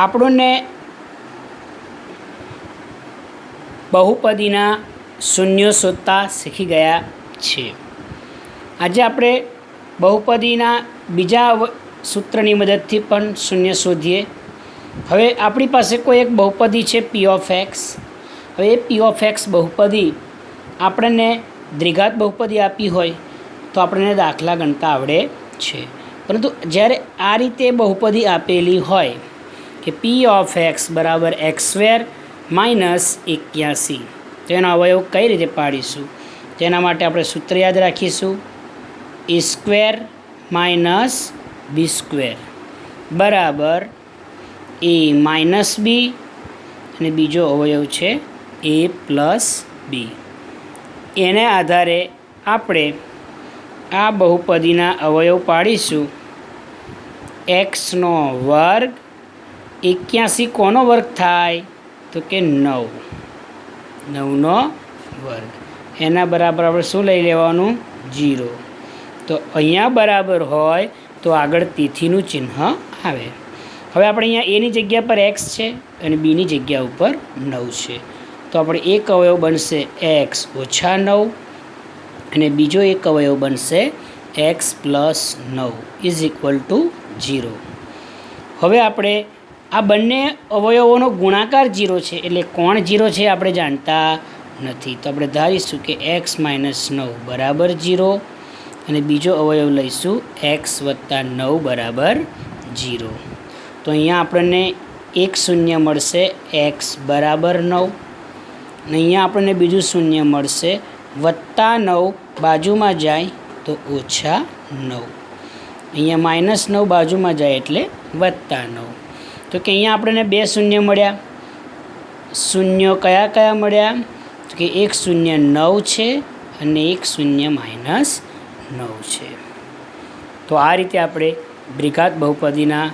આપણને બહુપદીના શૂન્યો શોધતા શીખી ગયા છે. આજે આપણે બહુપદીના બીજા સૂત્રની મદદથી પણ શૂન્ય શોધીએ. હવે આપણી પાસે કોઈ એક બહુપદી છે પી ઓફ એક્સ. હવે એ પી ઓફ એક્સ બહુપદી આપણને દ્વિઘાત બહુપદી આપી હોય તો આપણને દાખલા ગણતા આવડે છે. પરંતુ જ્યારે આ રીતે બહુપદી આપેલી હોય કે પી ઓફ એક્સ બરાબર એક્સ સ્ક્વેર માઇનસ 81, તો એનો અવયવ કઈ રીતે પાડીશું? તેના માટે આપણે સૂત્ર યાદ રાખીશું. એ સ્ક્વેર માઇનસ બી સ્ક્વેર બરાબર એ માઇનસ બી, અને બીજો અવયવ છે એ પ્લસ બી. એને આધારે આપણે આ બહુપદીના અવયવ પાડીશું. એક્સનો વર્ગ 81 કોનો વર્ગ થાય? તો કે 9, 9નો વર્ગ. એના બરાબર આપણે શું લઈ લેવાનું? 0. તો અહીંયા બરાબર હોય તો આગળ તિથિનું ચિહ્ન આવે. હવે આપણે અહીંયા એની જગ્યા પર એક્સ છે અને બીની જગ્યા ઉપર 9 છે. તો આપણે એક અવયવ બનશે એક્સ ઓછા 9 અને બીજો એક અવયવ બનશે x plus 9 is equal to 0. હવે આપણે આ બંને અવયવોનો ગુણાકાર 0 છે, એટલે કોણ 0 છે આપણે જાણતા નથી. તો આપણે ધારીશું કે એક્સ માઇનસ 9 બરાબર 0 અને બીજો અવયવ લઈશું એક્સ વત્તા 9 બરાબર 0. તો અહીંયા આપણને એક શૂન્ય મળશે એક્સ બરાબર 9, અને અહીંયા આપણને બીજું શૂન્ય મળશે વત્તા 9 બાજુમાં જાય તો ઓછા 9. અહીંયા માઇનસ 9 બાજુમાં જાય એટલે વત્તા 9. તો કે અહીંયા આપણને બે શૂન્ય મળ્યા. શૂન્ય કયા કયા મળ્યા? તો કે એક શૂન્ય 9 છે અને એક શૂન્ય માઇનસ 9 છે. તો આ રીતે આપણે દ્વિઘાત બહુપદીના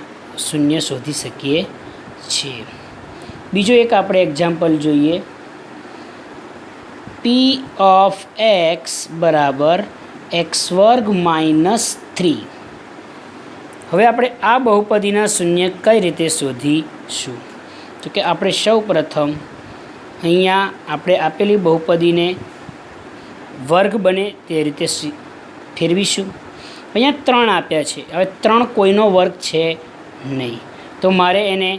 શૂન્ય શોધી શકીએ છીએ. બીજો એક આપણે એક્ઝામ્પલ જોઈએ. પી ઓફ એક્સ બરાબર એક્સ વર્ગ માઇનસ 3. હવે આપણે આ બહુપદીના શૂન્ય કઈ રીતે શોધીશું? તો કે આપણે સૌ પ્રથમ અહીંયા આપણે આપેલી બહુપદીને વર્ગ બને તે રીતે ફેરવીશું. અહીંયા 3 આપ્યા છે. હવે 3 કોઈનો વર્ગ છે નહીં, તો મારે એને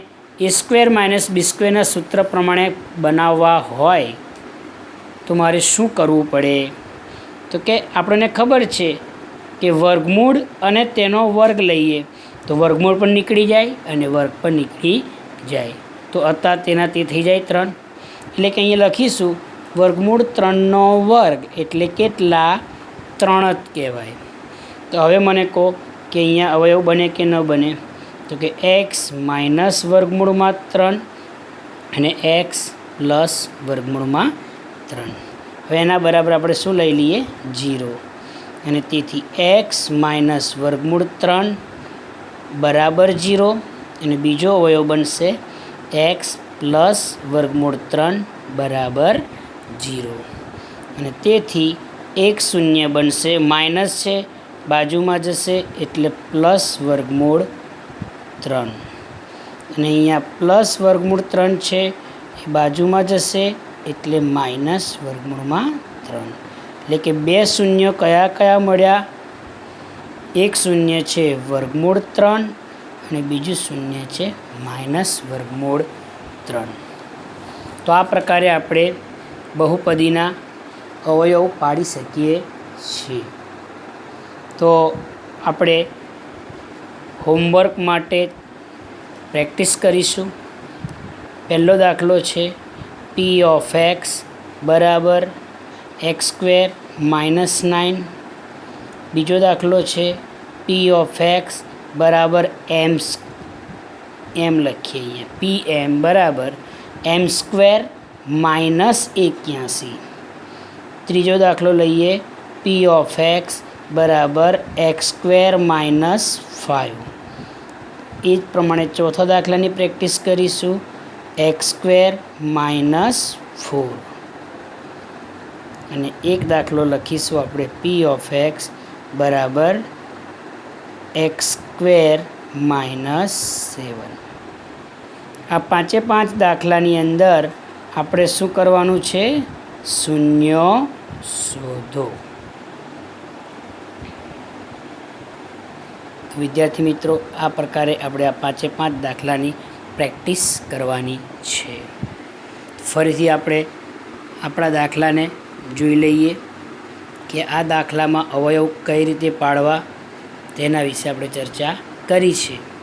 એ સ્ક્વેર માઇનસ બી સ્ક્વેરના સૂત્ર પ્રમાણે બનાવવા હોય તો મારે શું કરવું પડે? તો કે આપણને ખબર છે કે વર્ગમૂળ અને તેનો વર્ગ લઈએ તો વર્ગમૂળ પણ નીકળી જાય અને વર્ગ પણ નીકળી જાય. તો અત્તા તેના તે થઈ જાય 3. એટલે કે અહીંયા લખીશું વર્ગમૂળ 3નો વર્ગ એટલે કેટલા? 3 જ કહેવાય. તો હવે મને કહો કે અહીંયા અવયવ બને કે ન બને? તો કે એક્સ માઇનસ વર્ગમૂળમાં 3 અને એક્સ પ્લસ વર્ગમૂળમાં 3. હવે એના બરાબર આપણે શું લઈ લઈએ? 0. અને તેથી એક્સ માઇનસ વર્ગમૂળ 3 બરાબર 0 અને બીજો અવયવ બનશે એક્સ પ્લસ વર્ગમૂળ 3 બરાબર 0. અને તેથી એક શૂન્ય બનશે, માઇનસ છે બાજુમાં જશે એટલે પ્લસ વર્ગમૂળ 3, અને અહીંયા પ્લસ વર્ગમૂળ 3 છે એ બાજુમાં જશે એટલે માઇનસ વર્ગમૂળમાં 3. એટલે કે બે શૂન્ય કયા કયા મળ્યા? એક શૂન્ય છે વર્ગમૂળ 3 અને બીજું શૂન્ય છે માઇનસ વર્ગમૂળ 3. તો આ પ્રકારે આપણે બહુપદીના અવયવ પાડી શકીએ છીએ. તો આપણે હોમવર્ક માટે પ્રેક્ટિસ કરીશું. પહેલો દાખલો છે પી ઓફ એક્સ બરાબર એક્સ સ્ક્વેર માઇનસ 9. બીજો દાખલો છે પી ઓફ એક્સ બરાબર એમ લખીએ અહીંયા પી એમ બરાબર એમ સ્ક્વેર માઇનસ 81. ત્રીજો દાખલો લઈએ પી ઓફ એક્સ બરાબર એક્સ સ્ક્વેર માઇનસ 5. એ જ પ્રમાણે ચોથા દાખલાની પ્રેક્ટિસ કરીશું એક્સ સ્ક્વેર માઇનસ 4. અને એક દાખલો લખીશું આપણે પી ઓફ એક્સ બરાબર એક્સ સ્ક્વેર માઇનસ 7. આ 5 દાખલાની અંદર આપણે શું કરવાનું છે? શૂન્યો શોધો. વિદ્યાર્થી મિત્રો, આ પ્રકારે આપણે આ 5 દાખલાની પ્રેક્ટિસ કરવાની છે. ફરીથી આપણે આપણા દાખલાને જોઈ લઈએ કે આ દાખલામાં અવયવ કઈ રીતે પાડવા તેના વિશે આપણે ચર્ચા કરી છે.